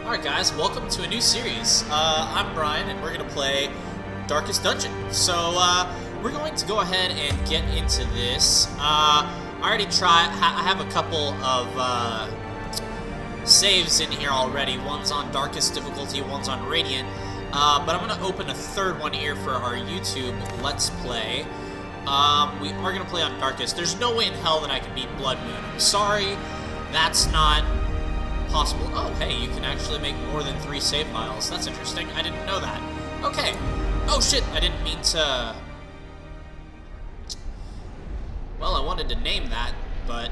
Alright guys, welcome to a new series. I'm Brian and we're going to play Darkest Dungeon. So, we're going to go ahead and get into this. I already tried, I have a couple of saves in here already. One's on Darkest difficulty, one's on Radiant. But I'm going to open a third one here for our YouTube Let's Play. We are going to play on Darkest. There's no way in hell that I can beat Blood Moon. I'm sorry, that's not possible. Oh, hey, you can actually make more than 3 save files. That's interesting. I didn't know that. Okay. Oh, shit. I didn't mean to... Well, I wanted to name that, but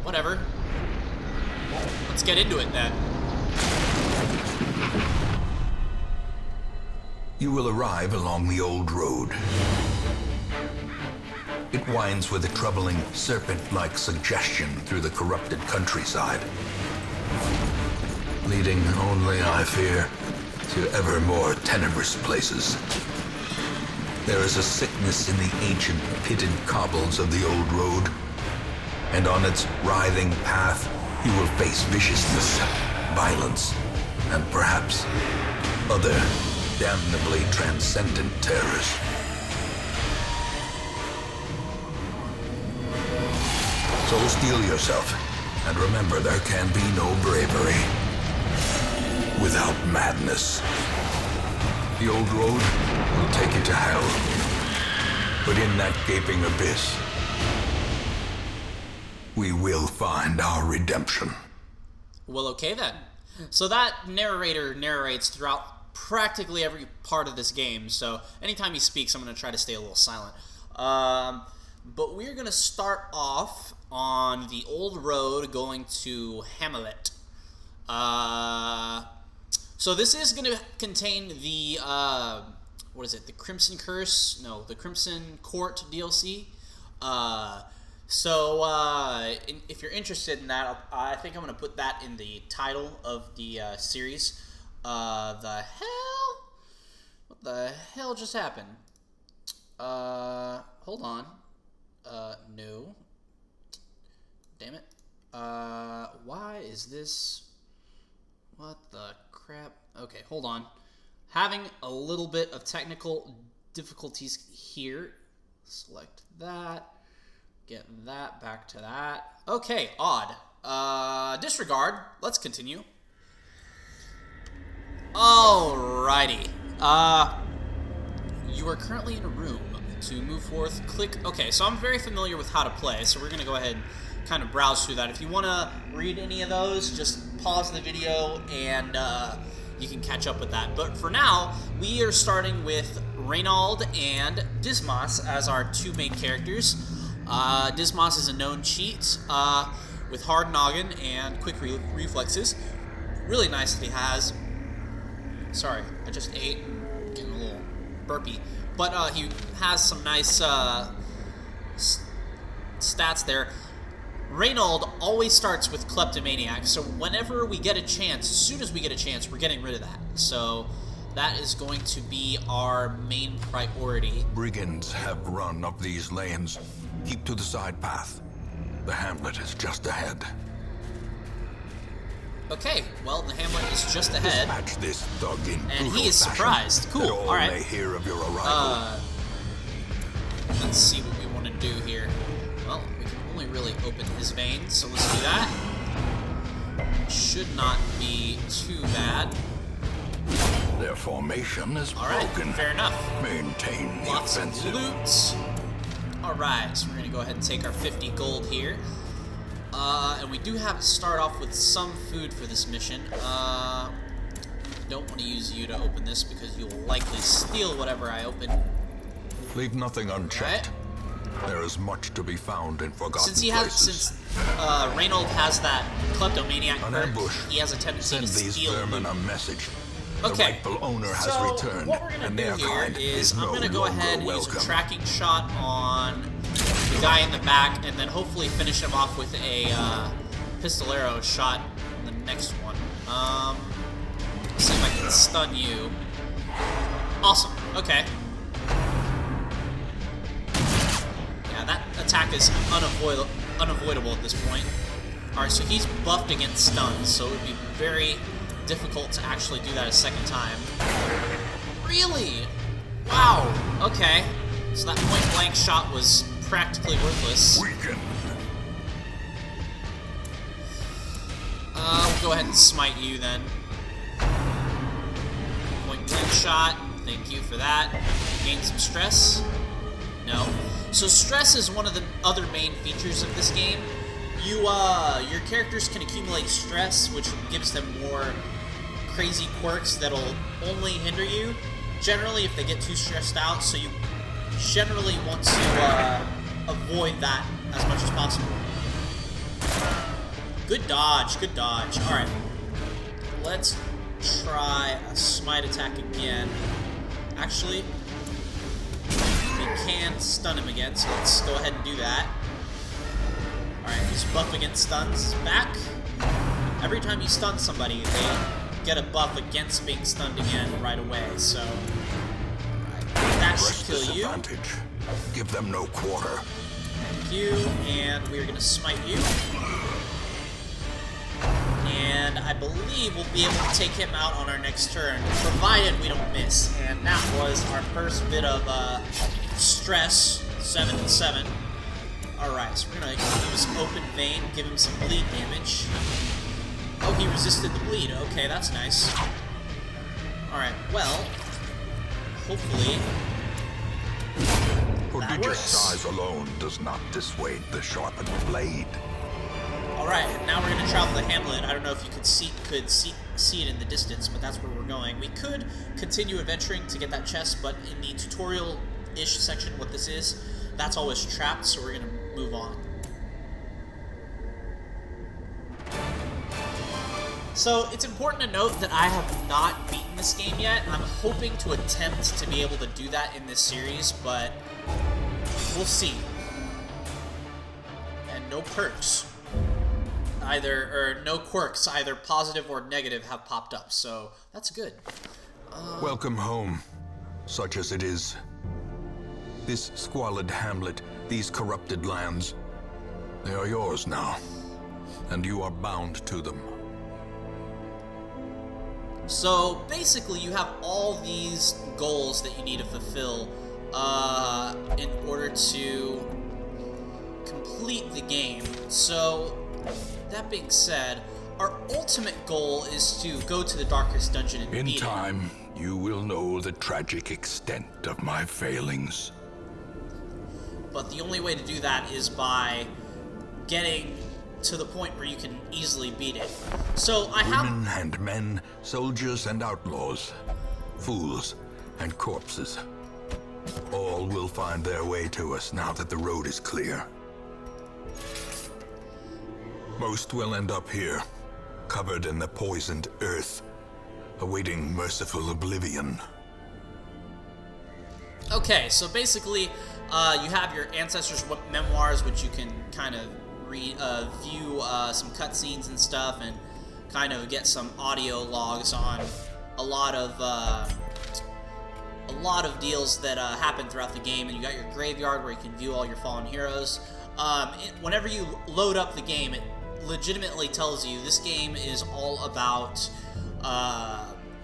whatever. Let's get into it, then. You will arrive along the old road. It winds with a troubling, serpent-like suggestion through the corrupted countryside, leading only, I fear, to ever more tenebrous places. There is a sickness in the ancient, pitted cobbles of the old road, and on its writhing path, you will face viciousness, violence, and perhaps other damnably transcendent terrors. So steel yourself, and remember there can be no bravery without madness. The old road will take you to hell, but in that gaping abyss, we will find our redemption. Well, okay then. So that narrator narrates throughout practically every part of this game, so anytime he speaks, I'm going to try to stay a little silent. But we're going to start off on the old road going to Hamlet. So this is going to contain the, what is it, the Crimson Curse? No, the Crimson Court DLC. If you're interested in that, I think I'm going to put that in the title of the series. The hell? What the hell just happened? Hold on. No. Damn it. Why is this... What the crap? Okay, hold on. Having a little bit of technical difficulties here. Select that. Get that back to that. Okay, odd. Disregard. Let's continue. Alrighty. You are currently in a room. To move forth, click... Okay, so I'm very familiar with how to play, so we're going to go ahead and kind of browse through that. If you want to read any of those, just pause the video and you can catch up with that. But for now, we are starting with Reynold and Dismas as our 2 main characters. Dismas is a known cheat with hard noggin and quick reflexes. Really nice that he has... Sorry, I just ate. Getting a little burpy. But he has some nice stats there. Reynold always starts with Kleptomaniac, so whenever we get a chance, as soon as we get a chance, we're getting rid of that. So that is going to be our main priority. Brigands have run up these lanes. Keep to the side path. The hamlet is just ahead. Okay, well, the hamlet is just ahead. Dispatch this thug in and he is surprised. Cool, alright. May hear of your arrival. Let's see what we want to do here. Well, we can only really open his veins, so let's do that. Should not be too bad. Their formation is Alright, broken. fair enough. Maintain the Lots offensive. of loot. Alright, so we're going to go ahead and take our 50 gold here. And we do have to start off with some food for this mission. Don't want to use you to open this because you'll likely steal whatever I open. Leave nothing unchecked. Right. There is much to be found in forgotten Since Reynold has that kleptomaniac An perk, ambush. he has a tendency Send to these steal vermin loot. a message. Okay, The rightful owner has so returned, what we're gonna and do their here kind is I'm no going to go longer ahead and use welcome. a tracking shot on the guy in the back, and then hopefully finish him off with a pistolero shot in the next one. Let's see if I can stun you. Awesome. Okay. Yeah, that attack is unavoidable at this point. Alright, so he's buffed against stuns, so it would be very difficult to actually do that a second time. Really? Wow. Okay. So that point-blank shot was practically worthless. Weakened. We'll go ahead and smite you then. Point-blank shot. Thank you for that. Gain some stress. No. So stress is one of the other main features of this game. Your characters can accumulate stress, which gives them more crazy quirks that'll only hinder you. Generally, if they get too stressed out, so you generally want to avoid that as much as possible. Good dodge, good dodge. Alright. Let's try a smite attack again. Actually, we can stun him again, so let's go ahead and do that. Alright, his buff against stuns is back. Every time you stun somebody, they get a buff against being stunned again right away, so... Alright, that should kill you. Give them no quarter. Thank you, and we're gonna smite you. And I believe we'll be able to take him out on our next turn, provided we don't miss. And that was our first bit of stress, 7 and 7. Alright, so we're gonna use Open Vein, give him some bleed damage. Oh, he resisted the bleed. Okay, that's nice. Alright, well, hopefully Prodigious size alone does not dissuade the sharpened blade. Alright, now we're going to travel the hamlet. I don't know if you could see it in the distance, but that's where we're going. We could continue adventuring to get that chest, but in the tutorial-ish section, what this is, that's always trapped, so we're going to move on. So, it's important to note that I have not beaten this game yet. I'm hoping to attempt to be able to do that in this series, but we'll see. And no perks. No quirks, either positive or negative, have popped up, so that's good. Welcome home, such as it is. This squalid hamlet, these corrupted lands, they are yours now, and you are bound to them. So basically, you have all these goals that you need to fulfill in order to complete the game. So that being said, our ultimate goal is to go to the darkest dungeon and beat it. In time, you will know the tragic extent of my failings. But the only way to do that is by getting to the point where you can easily beat it. So I have... Women and men, soldiers and outlaws, fools and corpses. All will find their way to us now that the road is clear. Most will end up here, covered in the poisoned earth, awaiting merciful oblivion. Okay, so basically, you have your ancestors' memoirs, which you can kind of read, view some cutscenes and stuff, and kind of get some audio logs on a lot of deals that happen throughout the game. And you got your graveyard where you can view all your fallen heroes. Whenever you load up the game, it legitimately tells you this game is all about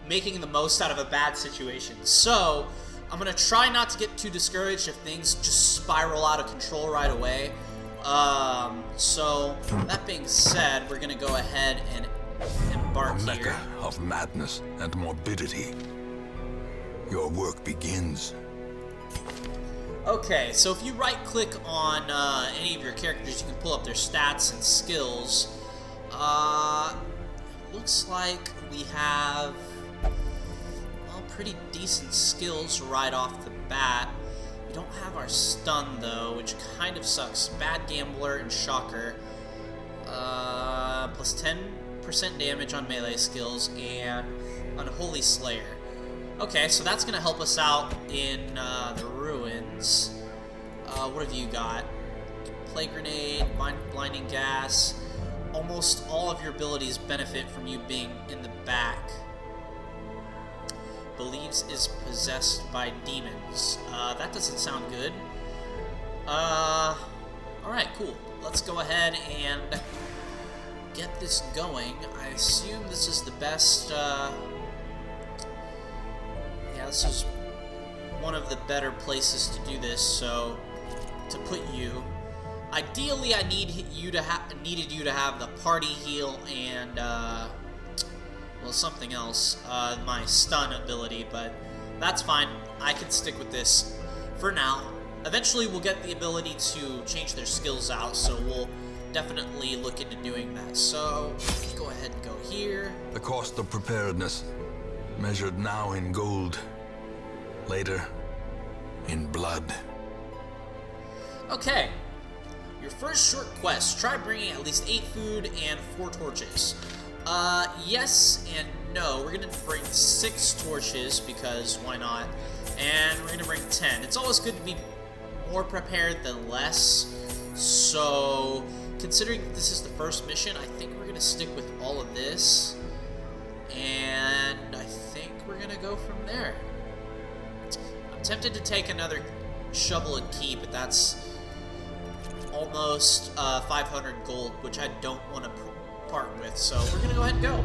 making the most out of a bad situation. So I'm gonna try not to get too discouraged if things just spiral out of control right away. So that being said, we're gonna go ahead and embark A here. mecca of madness and morbidity. Your work begins. Okay, so if you right-click on any of your characters, you can pull up their stats and skills. Looks like we have pretty decent skills right off the bat. We don't have our stun, though, which kind of sucks. Bad Gambler and Shocker. Plus 10% damage on melee skills, and Unholy Slayer. Okay, so that's going to help us out in the ruins. What have you got? Plague Grenade, Blinding Gas. Almost all of your abilities benefit from you being in the back. Believes is possessed by demons. That doesn't sound good. Alright, cool. Let's go ahead and get this going. I assume this is the best, yeah, this is one of the better places to do this, so to put you. Ideally, I needed you to have the party heal and, well, something else, my stun ability, but that's fine. I can stick with this for now. Eventually, we'll get the ability to change their skills out, so we'll definitely look into doing that. So, go ahead and go here. The cost of preparedness, measured now in gold, later in blood. Okay. Your first short quest, try bringing at least 8 food and 4 torches. Yes and no. We're gonna bring 6 torches, because why not? And we're gonna bring 10. It's always good to be more prepared than less. So, considering this is the first mission, I think we're gonna stick with all of this. And I think we're gonna go from there. I'm tempted to take another shovel and key, but that's almost 500 gold, which I don't want to part with, so we're gonna go ahead and go.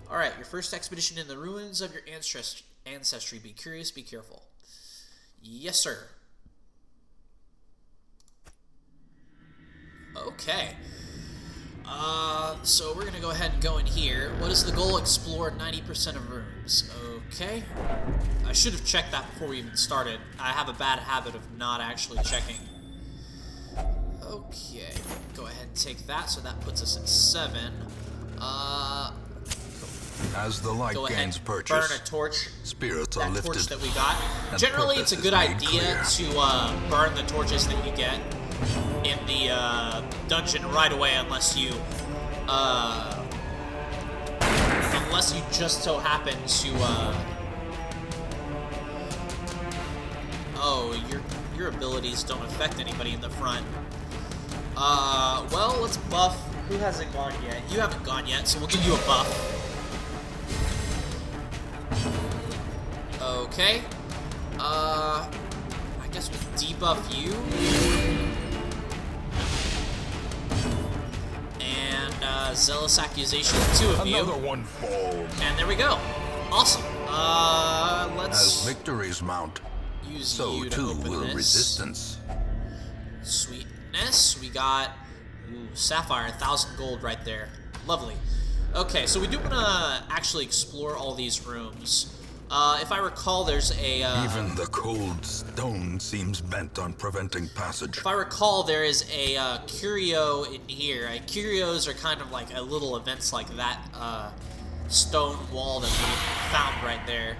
Alright, your first expedition in the ruins of your ancestry. Be curious, be careful. Yes, sir. Okay. So we're gonna go ahead and go in here. What is the goal? Explore 90% of rooms. Okay. I should have checked that before we even started. I have a bad habit of not actually checking. Okay, go ahead and take that, so that puts us at 7. As the light go gains ahead, purchase, burn a torch. spirits are that lifted. Torch that we got. Generally, it's a good idea to burn the torches that you get in the dungeon right away, unless you just so happen to oh, your abilities don't affect anybody in the front. Well, let's buff. Who hasn't gone yet? You haven't gone yet, so we'll give you a buff. Okay. I guess we'll debuff you. And, Zealous Accusation, 2 of you. Another one falls. And there we go. Awesome. Let's... As victories mount, use so you to too open will this. resistance. Sweetness. We got Sapphire, 1,000 gold right there. Lovely. Okay, so we do want to actually explore all these rooms. If I recall, there's a... Even the cold stone seems bent on preventing passage. If I recall, there is a curio in here. Curios are kind of like little events like that stone wall that we found right there.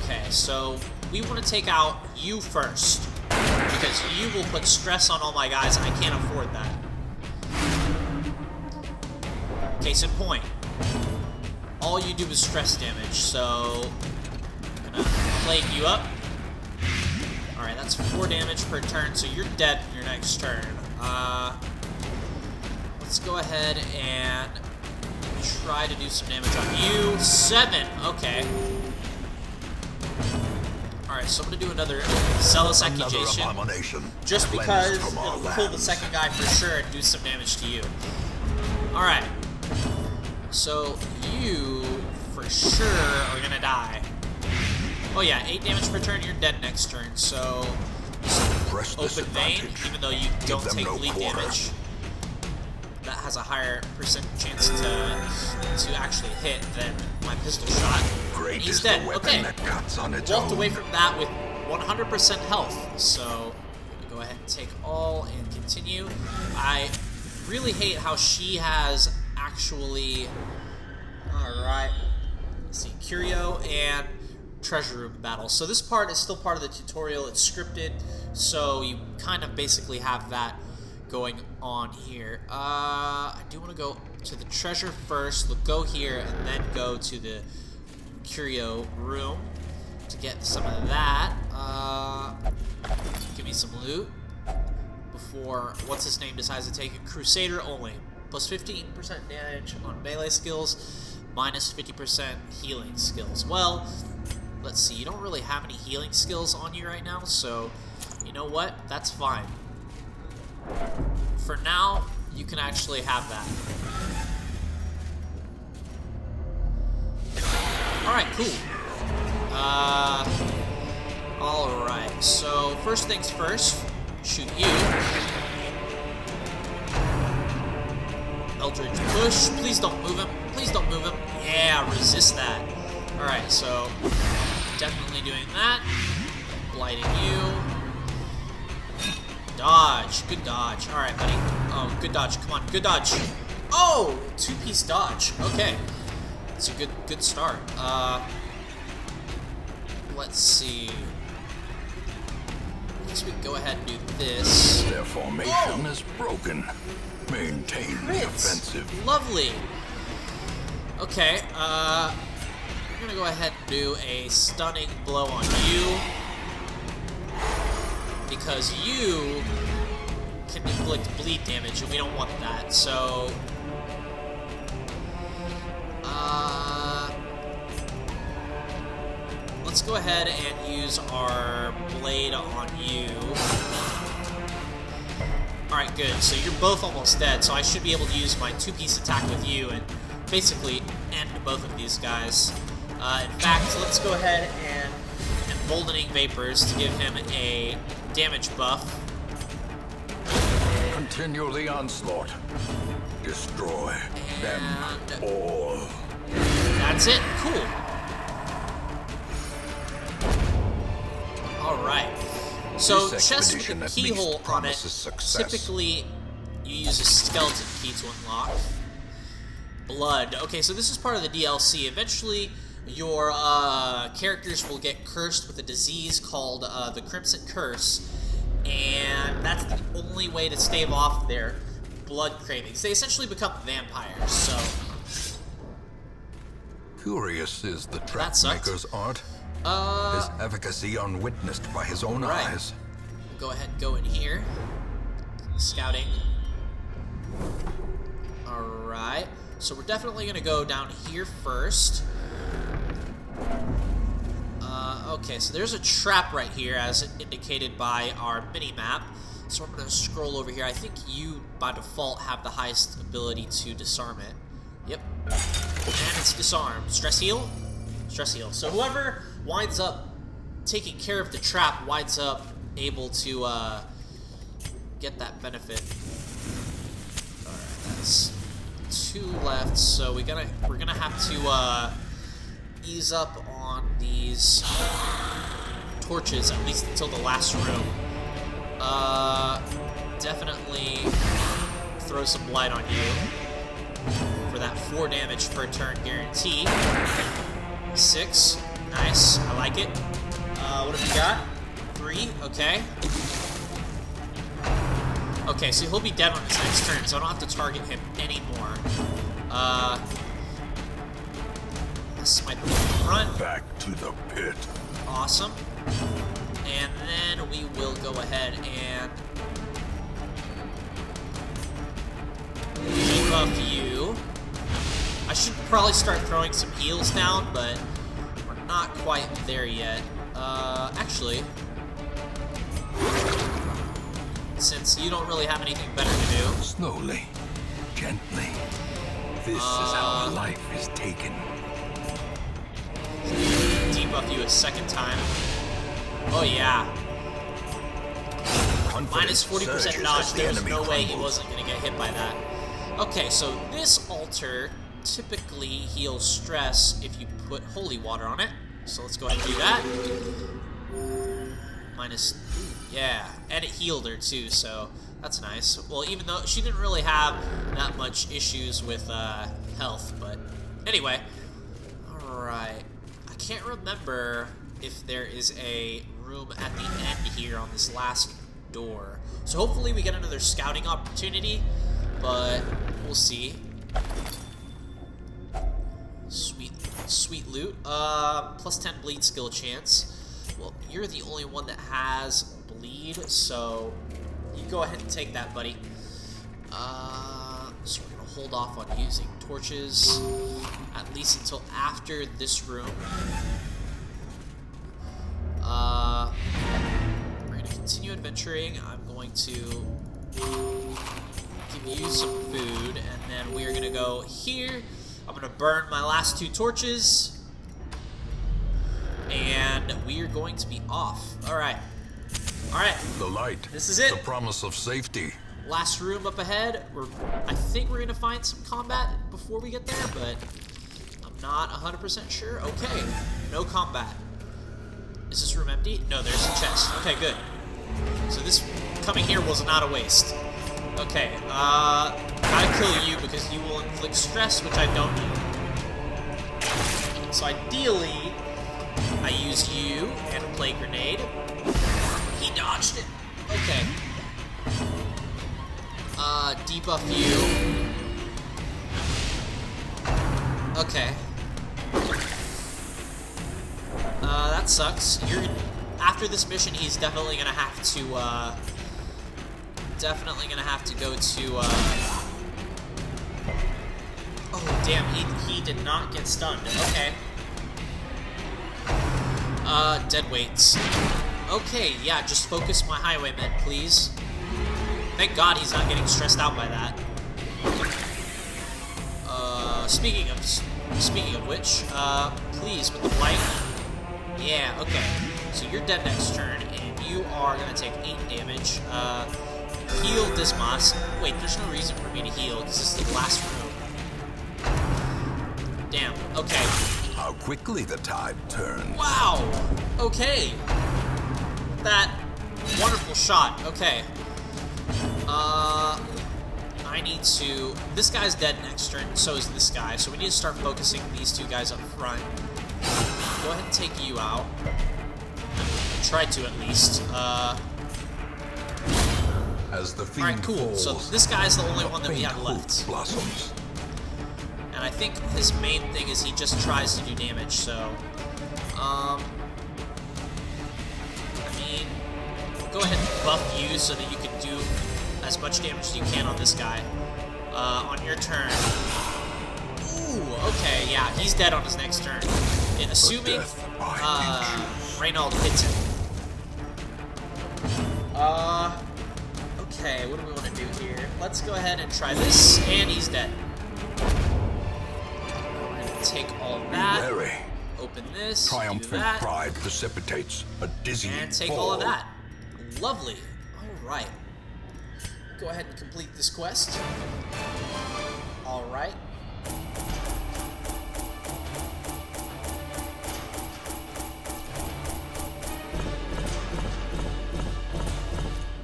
Okay, so we want to take out you first, because you will put stress on all my guys, and I can't afford that. Case in point, all you do is stress damage, so I'm gonna plague you up. Alright, that's 4 damage per turn, so you're dead in your next turn. Let's go ahead and try to do some damage on you. 7, okay. Alright, so I'm gonna do another Zealous Accusation. Just because it'll kill the second guy for sure and do some damage to you. Alright. So, you, for sure, are gonna die. Oh yeah, 8 damage per turn, you're dead next turn, so... Open Vein, even though you don't take bleed damage. That has a higher percent chance to actually hit than my pistol shot. Great. He's dead. Okay. Walked away from that with 100% health, so I'm gonna go ahead and take all and continue. I really hate how she has actually... Alright. Let's see, Curio and Treasure Room battle. So this part is still part of the tutorial. It's scripted, so you kind of basically have that going on here. I do want to go to the treasure first. We'll go here and then go to the Curio Room to get some of that. Give me some loot before what's-his-name decides to take it. Crusader only. Plus 15% damage on melee skills, minus 50% healing skills. Well, let's see. You don't really have any healing skills on you right now, so you know what? That's fine. For now, You can actually have that. Alright, cool. Alright, so first things first, shoot you. Eldritch push. Please don't move him. Please don't move him. Yeah, resist that. Alright, so definitely doing that. Blighting you. Dodge. Good dodge. Alright, buddy. Oh, good dodge. Come on, good dodge. Oh! Two-piece dodge. Okay. It's a good start. Let's see. I guess we can go ahead and do this. Their formation is broken. Maintain the offensive. Lovely. Okay, we're gonna go ahead and do a stunning blow on you. Because you can inflict bleed damage, and we don't want that, so... let's go ahead and use our blade on you. Alright, good. So you're both almost dead, so I should be able to use my two-piece attack with you and basically end both of these guys. In fact, let's go ahead and Emboldening Vapors to give him a damage buff. Continue the onslaught. Destroy them all. That's it. Cool. Alright. So, chest with a keyhole on it, typically you use a skeleton key to unlock. Blood. Okay, so this is part of the DLC. Eventually, your characters will get cursed with a disease called the Crimson Curse, and that's the only way to stave off their blood cravings. They essentially become vampires, so... Curious is the trap maker's art. His efficacy unwitnessed by his own eyes. We'll go ahead and go in here. Scouting. Alright. So we're definitely going to go down here first. Okay, so there's a trap right here as indicated by our mini-map. So I'm going to scroll over here. I think you, by default, have the highest ability to disarm it. Yep. And it's disarmed. Stress heal? Stress heal. So whoever winds up taking care of the trap winds up able to get that benefit. Alright, that's 2 left, so we're gonna have to ease up on these torches, at least until the last room. Definitely throw some light on you for that 4 damage per turn guarantee. 6. Nice. I like it. What have we got? 3. Okay. Okay, so he'll be dead on his next turn, so I don't have to target him anymore. This might be the front. Back to the pit. Awesome. And then we will go ahead and debuff you. I should probably start throwing some heals down, but we're not quite there yet. Actually, since you don't really have anything better to do. Slowly, gently. This is how life is taken. Debuff you a second time. Oh yeah. Minus 40% dodge. There's no way he wasn't going to get hit by that. Okay, so this altar typically heals stress if you put holy water on it. So let's go ahead and do that. Minus, yeah, and it healed her too, so that's nice. Well, even though she didn't really have that much issues with health, but anyway. Alright, I can't remember if there is a room at the end here on this last door. So hopefully we get another scouting opportunity, but we'll see. Sweet loot. Plus 10 bleed skill chance. Well, you're the only one that has bleed, so you go ahead and take that, buddy. So we're gonna hold off on using torches at least until after this room. We're gonna continue adventuring. I'm going to give you some food, and then we are gonna go here. I'm gonna burn my last 2 torches, and we are going to be off. All right. The light. This is it. The promise of safety. Last room up ahead. I think we're gonna find some combat before we get there, but I'm not 100% sure. Okay, no combat. Is this room empty? No, there's a chest. Okay, good. So this coming here was not a waste. Okay, gotta kill you because you will inflict stress, which I don't need. So ideally, I use you and a plague grenade. He dodged it. Okay. Debuff you. Okay. That sucks. After this mission, he's definitely gonna have to, go to, oh, damn, he did not get stunned. Okay. Dead weights. Okay, yeah, just focus my highwaymen, please. Thank God he's not getting stressed out by that. Speaking of which, please, with the blight. Yeah, okay. So you're dead next turn, and you are gonna take 8 damage. Heal Dismas. Wait, there's no reason for me to heal, because this is the last room. Damn, okay. How quickly the tide turns. Wow! Okay. That wonderful shot. Okay. I need to... This guy's dead next turn, so is this guy. So we need to start focusing these 2 guys up front. Go ahead and take you out. Try to, at least. As the fiend Alright, cool. falls, So this guy's the only one that we faint have left. hope blossoms. And I think his main thing is he just tries to do damage, so... I mean... Go ahead and buff you so that you can do as much damage as you can on this guy. On your turn. Ooh, okay, yeah, he's dead on his next turn. And assuming Reynald hits him. Okay, what do we want to do here? Let's go ahead and try this, and he's dead. We're gonna take all of that. Be wary. Open this. Triumphant do that, pride precipitates a dizzying and take fall. all of that. Lovely. All right. Go ahead and complete this quest. All right.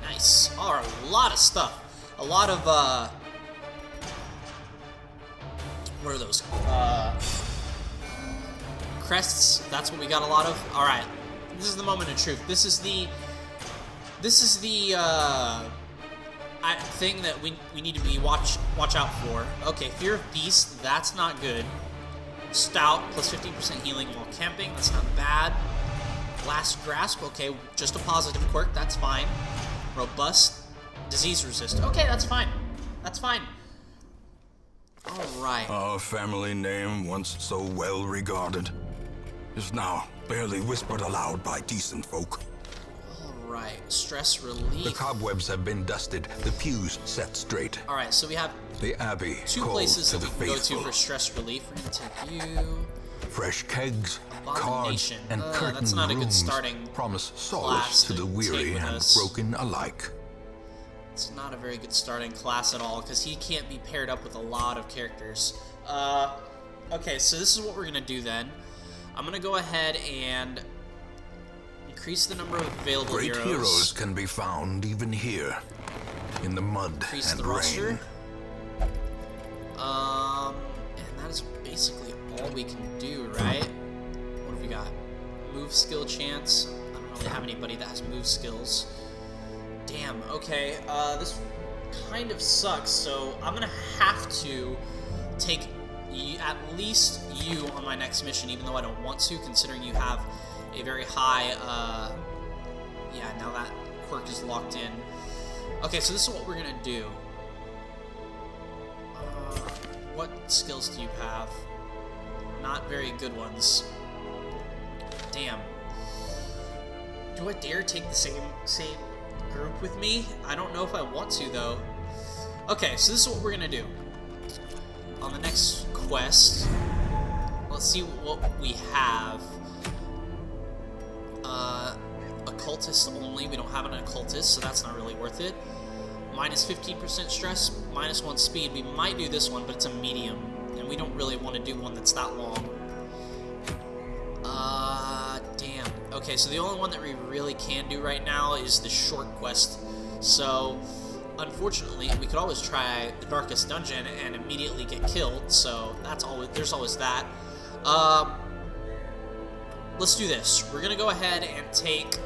Nice. All right, a lot of stuff. A lot of what are those? Crests. That's what we got a lot of. All right. This is the moment of truth. This is the thing that we need to be watch out for. Okay, Fear of Beast, that's not good. Stout, plus 15% healing while camping, that's not bad. Last Grasp, okay, just a positive quirk, that's fine. Robust, disease resist, okay, that's fine. That's fine. Alright. Our family name, once so well regarded, is now barely whispered aloud by decent folk. Alright, stress relief. The cobwebs have been dusted, the pews set straight. Alright, so we have The Abbey 2 calls places to that the we can go to faithful. for stress relief. We're gonna take you. Fresh kegs, cards, Abomination. and curtained That's not a good rooms starting promise class solace to to the take weary with and us. broken alike. It's not a very good starting class at all, because he can't be paired up with a lot of characters. Okay, so this is what we're gonna do then. I'm gonna go ahead and increase the number of available Great heroes can be found even here, in the mud Increase and the rain. roster. And that is basically all we can do, right? What have we got? Move skill chance. I don't really have anybody that has move skills. Damn, okay. This kind of sucks, so I'm gonna have to take at least you on my next mission, even though I don't want to, considering you have a very high, yeah, now that quirk is locked in. Okay, so this is what we're gonna do. What skills do you have? Not very good ones. Damn. Do I dare take the same group with me? I don't know if I want to, though. Okay, so this is what we're gonna do. On the next quest, let's see what we have. Occultist only. We don't have an occultist, so that's not really worth it. Minus 15% stress, minus 1 speed. We might do this one, but it's a medium, and we don't really want to do one that's that long. Damn. Okay, so the only one that we really can do right now is the short quest. So, unfortunately, we could always try the Darkest Dungeon and immediately get killed, so there's always that. Let's do this. We're gonna go ahead and take...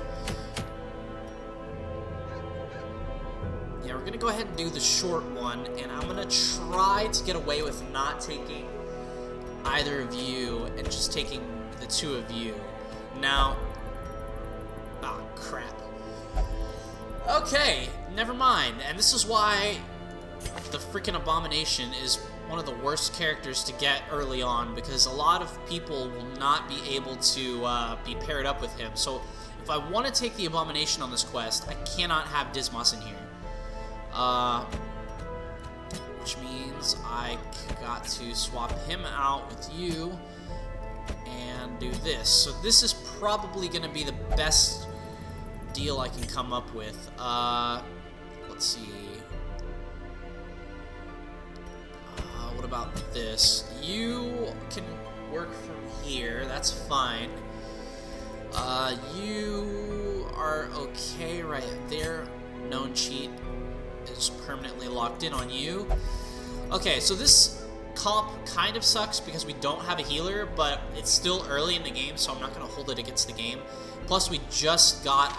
Yeah, we're gonna go ahead and do the short one, and I'm gonna try to get away with not taking either of you and just taking the two of you. Now... Ah, crap. Okay, never mind. And this is why the freaking Abomination is one of the worst characters to get early on, because a lot of people will not be able to be paired up with him. So if I want to take the Abomination on this quest, I cannot have Dismas in here. Which means I got to swap him out with you and do this. So this is probably going to be the best deal I can come up with. Let's see. What about this? You can work from here. That's fine. You are okay right there. Known cheat is permanently locked in on you. Okay, so this comp kind of sucks because we don't have a healer, but it's still early in the game, so I'm not going to hold it against the game. Plus, we just got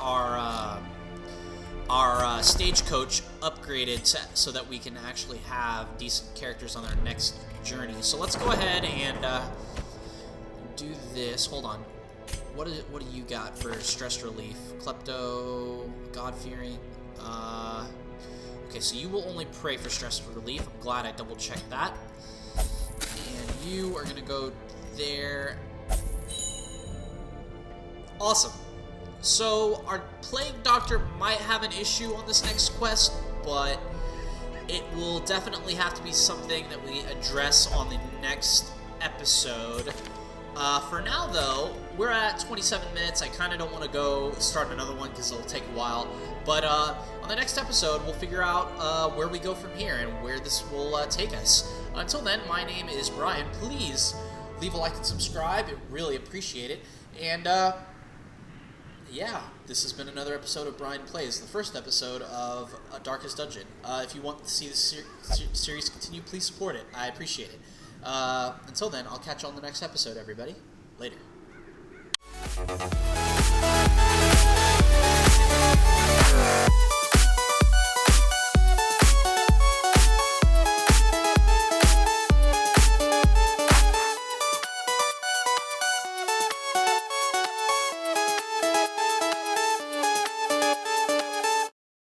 our stagecoach upgraded so that we can actually have decent characters on our next journey. So let's go ahead and do this. Hold on. What do you got for stress relief? Klepto, God-fearing. Okay, so you will only pray for stress relief. I'm glad I double-checked that. And you are going to go there. Awesome. So, our Plague Doctor might have an issue on this next quest, but it will definitely have to be something that we address on the next episode. For now, though, we're at 27 minutes. I kind of don't want to go start another one because it'll take a while. But on the next episode, we'll figure out where we go from here and where this will take us. Until then, my name is Brian. Please leave a like and subscribe. I really appreciate it. And, yeah, this has been another episode of Brian Plays, the first episode of Darkest Dungeon. If you want to see the series continue, please support it. I appreciate it. Until then, I'll catch you on the next episode, everybody. Later.